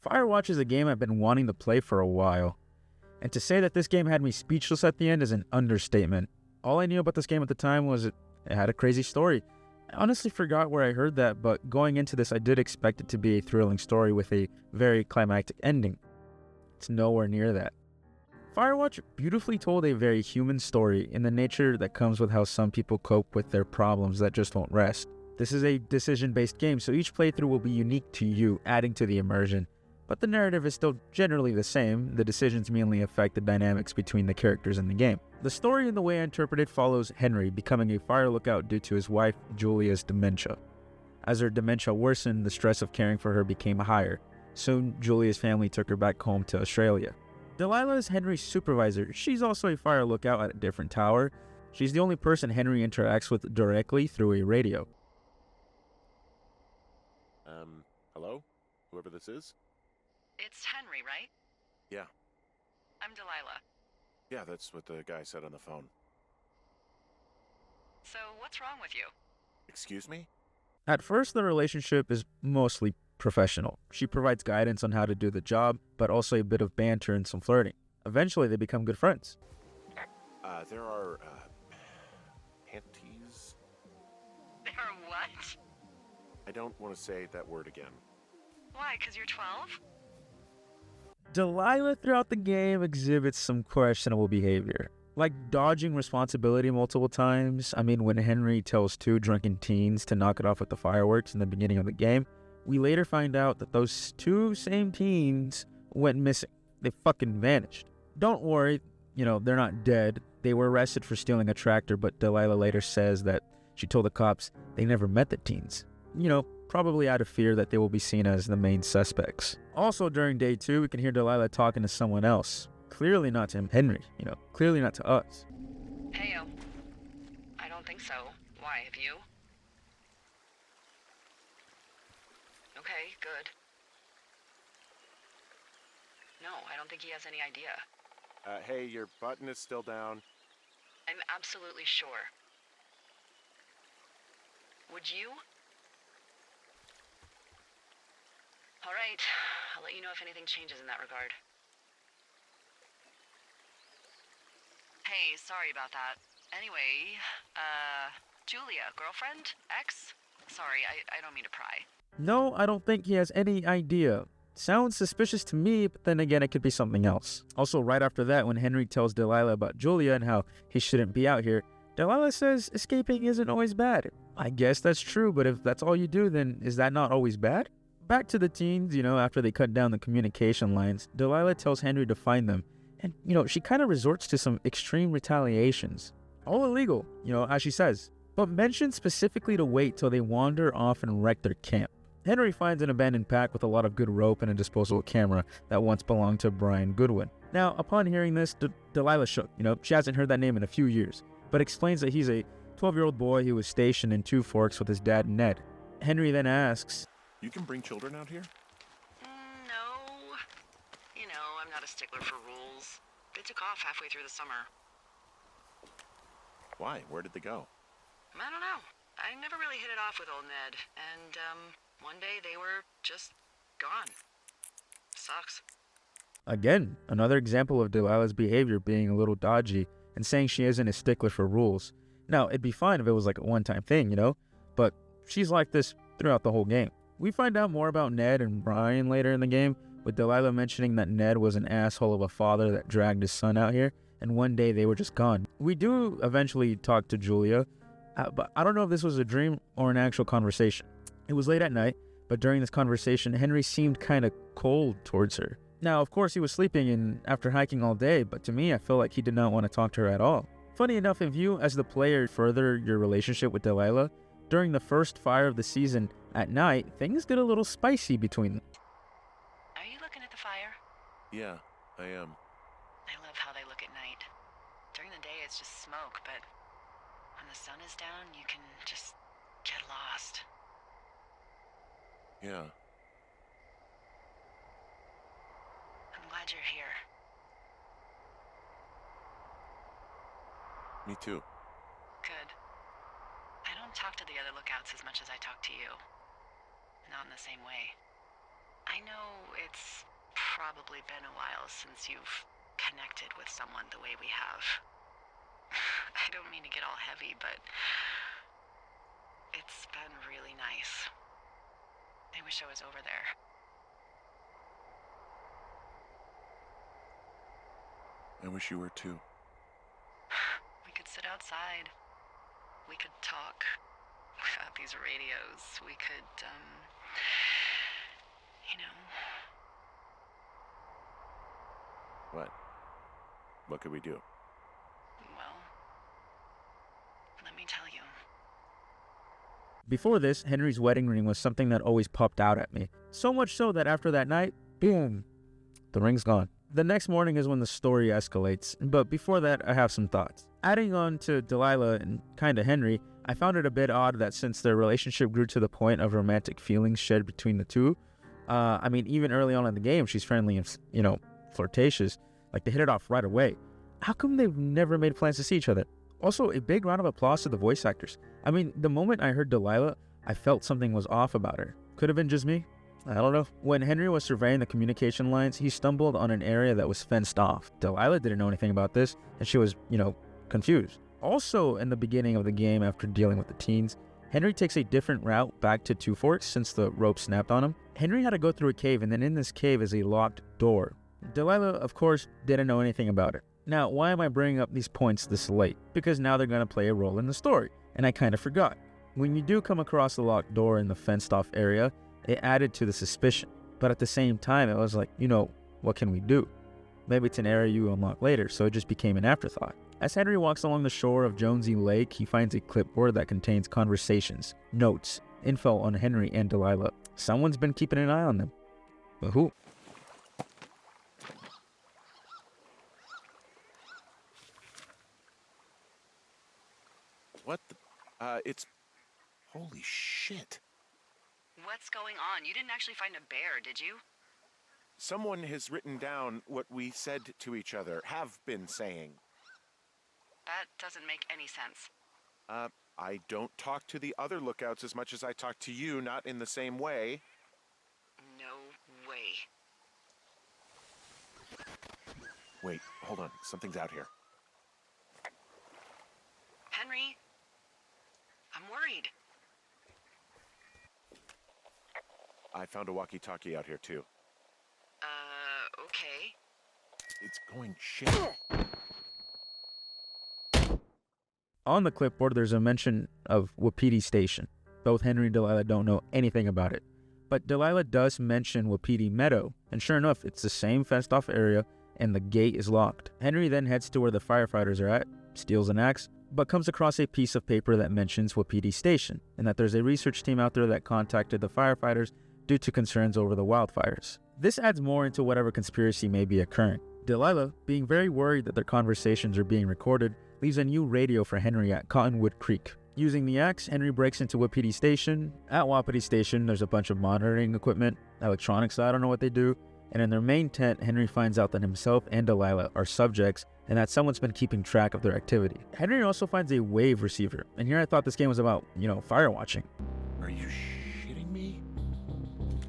Firewatch is a game I've been wanting to play for a while, and to say that this game had me speechless at the end is an understatement. All I knew about this game at the time was it had a crazy story. I honestly forgot where I heard that, but going into this I did expect it to be a thrilling story with a very climactic ending. It's nowhere near that. Firewatch beautifully told a very human story in the nature that comes with how some people cope with their problems that just won't rest. This is a decision-based game, so each playthrough will be unique to you, adding to the immersion. But the narrative is still generally the same. The decisions mainly affect the dynamics between the characters in the game. The story, in the way I interpret it, follows Henry becoming a fire lookout due to his wife Julia's dementia. As her dementia worsened, the stress of caring for her became higher. Soon, Julia's family took her back home to Australia. Delilah is Henry's supervisor. She's also a fire lookout at a different tower. She's the only person Henry interacts with directly through a radio. Hello? Whoever this is? It's Henry, right? Yeah. I'm Delilah. Yeah, that's what the guy said on the phone. So, what's wrong with you? Excuse me? At first, the relationship is mostly professional. She provides guidance on how to do the job, but also a bit of banter and some flirting. Eventually, they become good friends. There are, panties? There are what? I don't want to say that word again. Why, 'cause you're 12? Delilah throughout the game exhibits some questionable behavior, like dodging responsibility multiple times. I mean, when Henry tells two drunken teens to knock it off with the fireworks in the beginning of the game, we later find out that those two same teens went missing. They fucking vanished. Don't worry, they're not dead. They were arrested for stealing a tractor, but Delilah later says that she told the cops they never met the teens. Probably out of fear that they will be seen as the main suspects. Also during day 2, we can hear Delilah talking to someone else. Clearly not to Henry, clearly not to us. Heyo. I don't think so. Why, have you? Okay, good. No, I don't think he has any idea. Hey, your button is still down. I'm absolutely sure. Would you? All right, I'll let you know if anything changes in that regard. Hey, sorry about that. Anyway, Julia, girlfriend? Ex? Sorry, I don't mean to pry. No, I don't think he has any idea. Sounds suspicious to me, but then again, it could be something else. Also, right after that, when Henry tells Delilah about Julia and how he shouldn't be out here, Delilah says escaping isn't always bad. I guess that's true, but if that's all you do, then is that not always bad? Back to the teens, after they cut down the communication lines, Delilah tells Henry to find them. And, she kind of resorts to some extreme retaliations. All illegal, as she says, but mentions specifically to wait till they wander off and wreck their camp. Henry finds an abandoned pack with a lot of good rope and a disposable camera that once belonged to Brian Goodwin. Now, upon hearing this, Delilah shook. She hasn't heard that name in a few years, but explains that he's a 12-year-old boy who was stationed in Two Forks with his dad, Ned. Henry then asks, You can bring children out here? No. I'm not a stickler for rules. They took off halfway through the summer. Why? Where did they go? I don't know. I never really hit it off with old Ned. And, one day they were just gone. Sucks. Again, another example of Delilah's behavior being a little dodgy and saying she isn't a stickler for rules. Now, it'd be fine if it was like a one-time thing, but she's like this throughout the whole game. We find out more about Ned and Brian later in the game, with Delilah mentioning that Ned was an asshole of a father that dragged his son out here, and one day they were just gone. We do eventually talk to Julia, but I don't know if this was a dream or an actual conversation. It was late at night, but during this conversation, Henry seemed kind of cold towards her. Now, of course, he was sleeping and after hiking all day, but to me, I feel like he did not want to talk to her at all. Funny enough, if you, as the player, further your relationship with Delilah, during the first fire of the season, at night, things get a little spicy between them. Are you looking at the fire? Yeah, I am. I love how they look at night. During the day, it's just smoke, but when the sun is down, you can just get lost. Yeah. I'm glad you're here. Me too. Good. I don't talk to the other lookouts as much as I talk to you. Not in the same way. I I know it's probably been a while since you've connected with someone the way we have. I don't mean to get all heavy, but it's been really nice. I wish I was over there. I wish you were too. We could sit outside. We could talk without these radios. We could, you know. What? What could we do? Well, let me tell you. Before this, Henry's wedding ring was something that always popped out at me. So much so that after that night, boom, the ring's gone. The next morning is when the story escalates, but before that, I have some thoughts. Adding on to Delilah and kinda Henry, I found it a bit odd that since their relationship grew to the point of romantic feelings shared between the two, I mean, even early on in the game, she's friendly and, flirtatious. Like, they hit it off right away. How come they've never made plans to see each other? Also, a big round of applause to the voice actors. I mean, the moment I heard Delilah, I felt something was off about her. Could have been just me. I don't know. When Henry was surveying the communication lines, he stumbled on an area that was fenced off. Delilah didn't know anything about this, and she was, confused. Also, in the beginning of the game, after dealing with the teens, Henry takes a different route back to Two Forks since the rope snapped on him. Henry had to go through a cave, and then in this cave is a locked door. Delilah, of course, didn't know anything about it. Now, why am I bringing up these points this late? Because now they're going to play a role in the story, and I kind of forgot. When you do come across the locked door in the fenced-off area, it added to the suspicion. But at the same time, it was like, what can we do? Maybe it's an area you unlock later, so it just became an afterthought. As Henry walks along the shore of Jonesy Lake, he finds a clipboard that contains conversations, notes, info on Henry and Delilah. Someone's been keeping an eye on them. But who? What the? It's... Holy shit. What's going on? You didn't actually find a bear, did you? Someone has written down what we said to each other, have been saying. That doesn't make any sense. I don't talk to the other lookouts as much as I talk to you, not in the same way. No way. Wait, hold on. Something's out here. Henry? I'm worried. I found a walkie-talkie out here, too. Okay. It's going shit. On the clipboard, there's a mention of Wapiti Station. Both Henry and Delilah don't know anything about it. But Delilah does mention Wapiti Meadow, and sure enough, it's the same fenced-off area, and the gate is locked. Henry then heads to where the firefighters are at, steals an axe, but comes across a piece of paper that mentions Wapiti Station, and that there's a research team out there that contacted the firefighters due to concerns over the wildfires. This adds more into whatever conspiracy may be occurring. Delilah, being very worried that their conversations are being recorded, leaves a new radio for Henry at Cottonwood Creek. Using the axe, Henry breaks into Wapiti Station. At Wapiti Station, there's a bunch of monitoring equipment, electronics, I don't know what they do, and in their main tent, Henry finds out that himself and Delilah are subjects and that someone's been keeping track of their activity. Henry also finds a wave receiver, and here I thought this game was about, firewatching. Are you shitting me?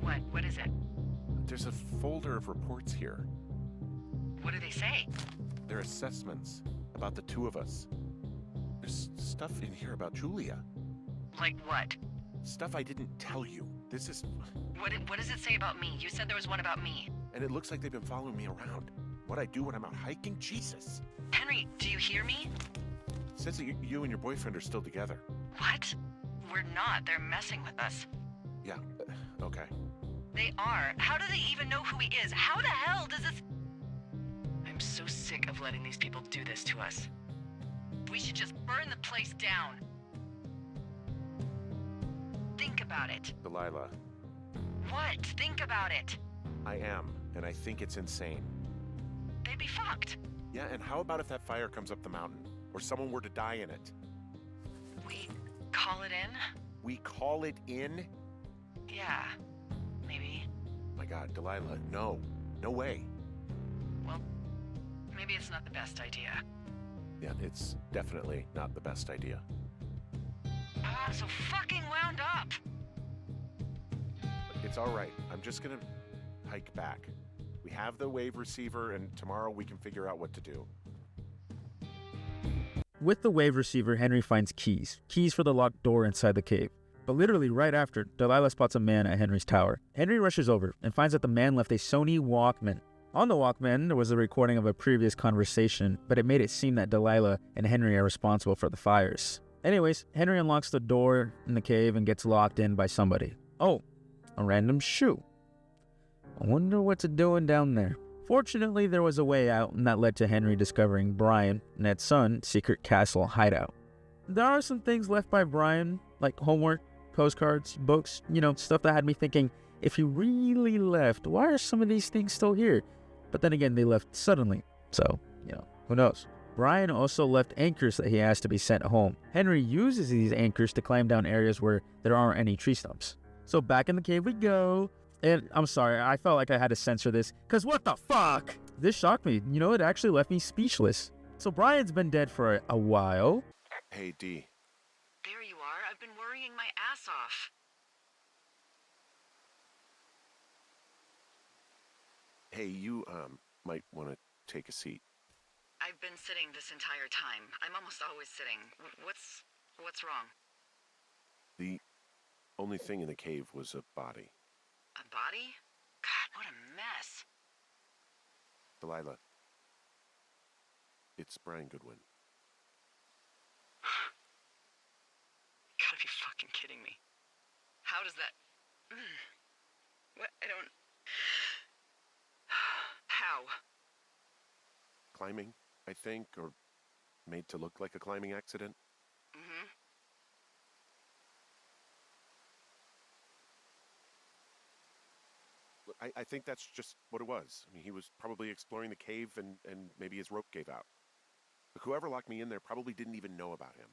What? What is it? There's a folder of reports here. What do they say? They're assessments about the two of us. There's stuff in here about Julia. Like what? Stuff I didn't tell you. This is... What does it say about me? You said there was one about me. And it looks like they've been following me around. What I do when I'm out hiking? Jesus. Henry, do you hear me? It says that you and your boyfriend are still together. What? We're not. They're messing with us. Yeah, okay. They are. How do they even know who he is? How the hell does this... I'm so sick of letting these people do this to us. We should just burn the place down. Think about it. Delilah, What? Think about it. I am, and I think it's insane. They'd be fucked. Yeah, and how about if that fire comes up the mountain? Or someone were to die in it? We call it in? We call it in? Yeah. Maybe. My God, Delilah, no. No way. Well, maybe it's not the best idea. Yeah, it's definitely not the best idea. So fucking wound up. It's all right. I'm just gonna hike back. We have the wave receiver, and tomorrow we can figure out what to do. With the wave receiver, Henry finds keys for the locked door inside the cave. But literally right after, Delilah spots a man at Henry's tower. Henry rushes over and finds that the man left a Sony Walkman. On the Walkman, there was a recording of a previous conversation, but it made it seem that Delilah and Henry are responsible for the fires. Anyways, Henry unlocks the door in the cave and gets locked in by somebody. Oh, a random shoe. I wonder what's it doing down there. Fortunately, there was a way out, and that led to Henry discovering Brian, Ned's son, secret castle hideout. There are some things left by Brian, like homework, postcards, books, stuff that had me thinking, if he really left, why are some of these things still here? But then again, they left suddenly, so, who knows? Brian also left anchors that he asked to be sent home. Henry uses these anchors to climb down areas where there aren't any tree stumps. So back in the cave we go. And I'm sorry, I felt like I had to censor this, because what the fuck? This shocked me. It actually left me speechless. So Brian's been dead for a while. Hey, D. There you are. I've been worrying my ass off. Hey, you, might want to take a seat. I've been sitting this entire time. I'm almost always sitting. What's wrong? The only thing in the cave was a body. A body? God, what a mess. Delilah. It's Brian Goodwin. You gotta be fucking kidding me. How does that... What? I don't... How? Climbing, I think, or made to look like a climbing accident. Mm-hmm. Look, I think that's just what it was. I mean, he was probably exploring the cave and maybe his rope gave out. But whoever locked me in there probably didn't even know about him.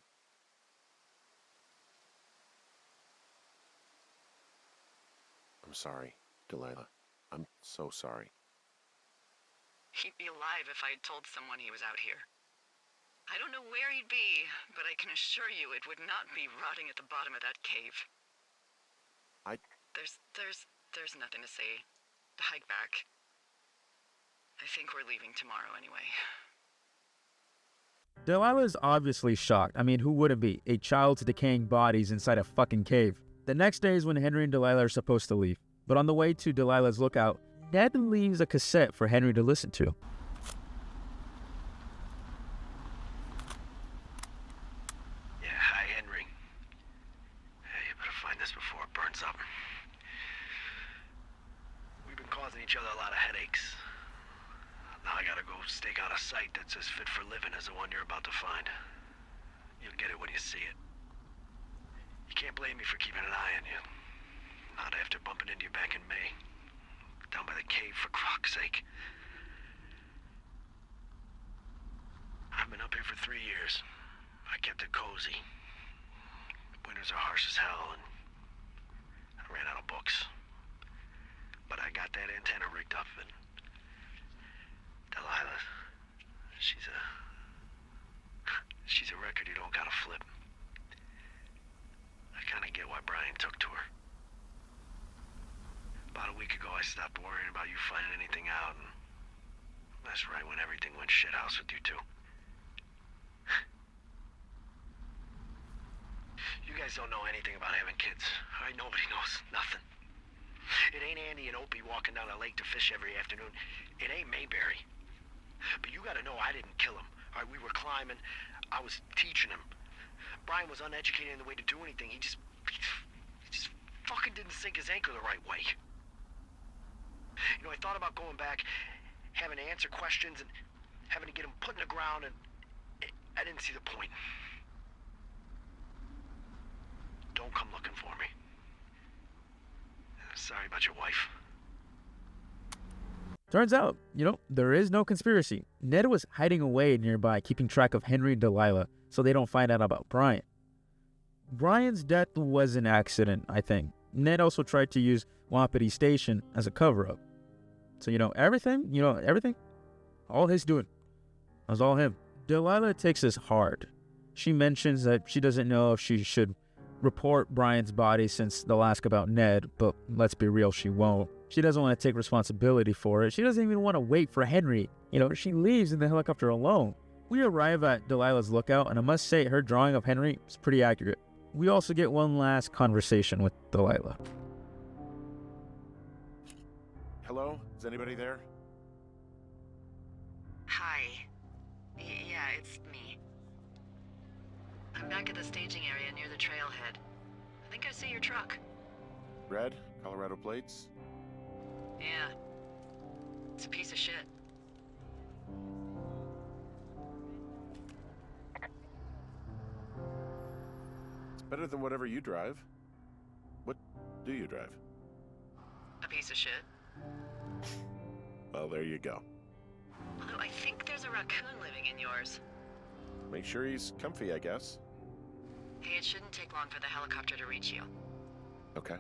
I'm sorry, Delilah. I'm so sorry. He'd be alive if I had told someone he was out here. I don't know where he'd be, but I can assure you it would not be rotting at the bottom of that cave. There's nothing to say. Hike back. I think we're leaving tomorrow anyway. Delilah is obviously shocked. I mean, who wouldn't be? A child's decaying bodies inside a fucking cave. The next day is when Henry and Delilah are supposed to leave. But on the way to Delilah's lookout, Ned leaves a cassette for Henry to listen to. Yeah, hi, Henry. Hey, you better find this before it burns up. We've been causing each other a lot of headaches. Now I gotta go stake out a site that's as fit for living as the one you're about to find. You'll get it when you see it. You can't blame me for keeping an eye on you. Not after bumping into you back in May. Down by the cave, for croc's sake. I've been up here for 3 years. I kept it cozy. Winters are harsh as hell, and I ran out of books. But I got that antenna rigged up, and Delilah, she's a record you don't gotta flip. I kinda get why Brian took to her. About a week ago, I stopped worrying about you finding anything out, and that's right when everything went shithouse with you two. You guys don't know anything about having kids, all right? Nobody knows nothing. It ain't Andy and Opie walking down the lake to fish every afternoon. It ain't Mayberry. But you gotta know I didn't kill him, all right? We were climbing. I was teaching him. Brian was uneducated in the way to do anything. He just fucking didn't sink his anchor the right way. I thought about going back, having to answer questions, and having to get him put in the ground, and I didn't see the point. Don't come looking for me. Sorry about your wife. Turns out, there is no conspiracy. Ned was hiding away nearby, keeping track of Henry and Delilah, so they don't find out about Brian. Brian's death was an accident, I think. Ned also tried to use Wapiti Station as a cover-up. So, everything, all his doing. It was all him. Delilah takes this hard. She mentions that she doesn't know if she should report Brian's body since they'll ask about Ned, but let's be real, she won't. She doesn't want to take responsibility for it. She doesn't even want to wait for Henry. She leaves in the helicopter alone. We arrive at Delilah's lookout, and I must say her drawing of Henry is pretty accurate. We also get one last conversation with Delilah. Hello? Is anybody there? Hi. Yeah, it's me. I'm back at the staging area near the trailhead. I think I see your truck. Red? Colorado plates? Yeah. It's a piece of shit. It's better than whatever you drive. What do you drive? A piece of shit. Well, there you go. Although I think there's a raccoon living in yours. Make sure he's comfy, I guess. Hey, it shouldn't take long for the helicopter to reach you. Okay.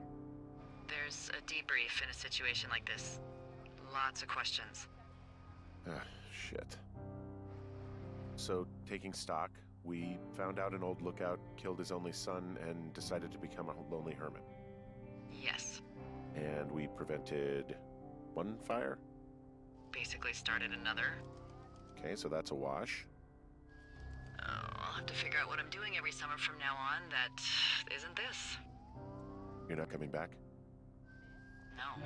There's a debrief in a situation like this. Lots of questions. Shit. So, taking stock, we found out an old lookout killed his only son and decided to become a lonely hermit. Yes. And we prevented one fire? Basically started another. Okay, so that's a wash. Oh, I'll have to figure out what I'm doing every summer from now on that isn't this. You're not coming back? No.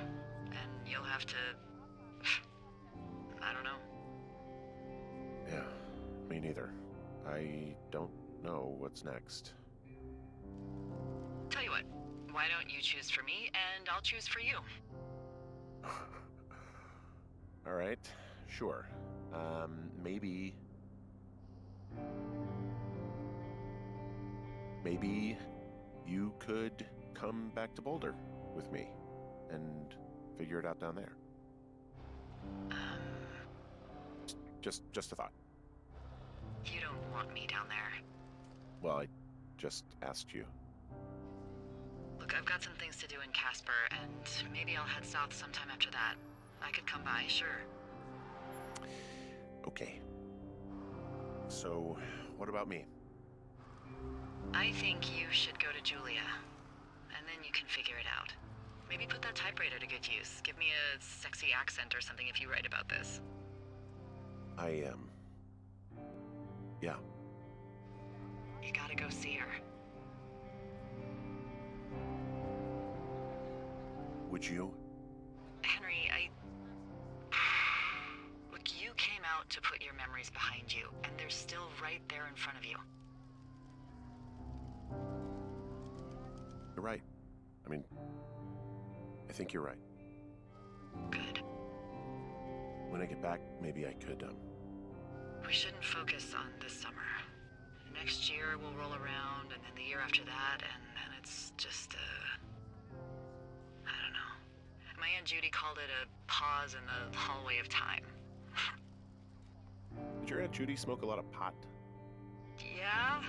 And you'll have to... I don't know. Yeah, me neither. I don't know what's next. Tell you what, why don't you choose for me and I'll choose for you? All right, sure. Maybe you could come back to Boulder with me and figure it out down there. Just a thought. You don't want me down there. Well, I just asked you. Look, I've got some things to do in Casper, and maybe I'll head south sometime after that. I could come by, sure. Okay. So, what about me? I think you should go to Julia, and then you can figure it out. Maybe put that typewriter to good use. Give me a sexy accent or something if you write about this. Yeah. You gotta go see her. Would you? Henry, Look, you came out to put your memories behind you, and they're still right there in front of you. You're right. I think you're right. Good. When I get back, maybe I could, We shouldn't focus on this summer. Next year we'll roll around, and then the year after that, and then it's just, I don't know. My Aunt Judy called it a pause in the hallway of time. Did your Aunt Judy smoke a lot of pot? Yeah?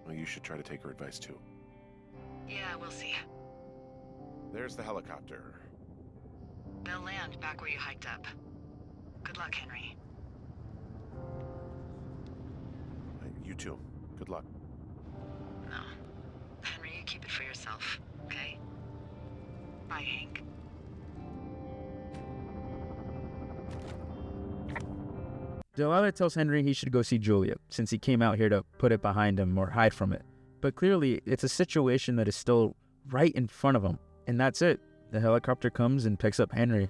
Well, you should try to take her advice, too. Yeah, we'll see. There's the helicopter. They'll land back where you hiked up. Good luck, Henry. You too. Good luck. No. Henry, you keep it for yourself, okay? Bye, Hank. Delilah tells Henry he should go see Julia, since he came out here to put it behind him or hide from it. But clearly, it's a situation that is still right in front of him. And that's it. The helicopter comes and picks up Henry.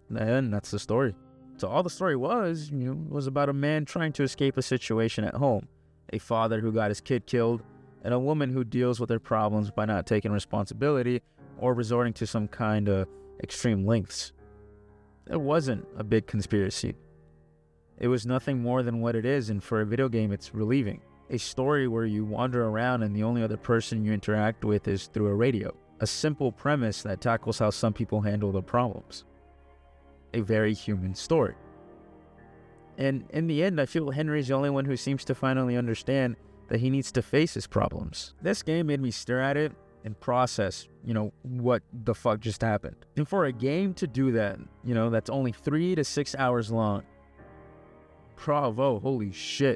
And that's the story. So all the story was about a man trying to escape a situation at home. A father who got his kid killed, and a woman who deals with their problems by not taking responsibility or resorting to some kind of extreme lengths. It wasn't a big conspiracy. It was nothing more than what it is, and for a video game, it's relieving. A story where you wander around and the only other person you interact with is through a radio. A simple premise that tackles how some people handle their problems. A very human story. And in the end, I feel Henry's the only one who seems to finally understand that he needs to face his problems. This game made me stare at it and process, what the fuck just happened. And for a game to do that, that's only 3 to 6 hours long. Bravo, holy shit.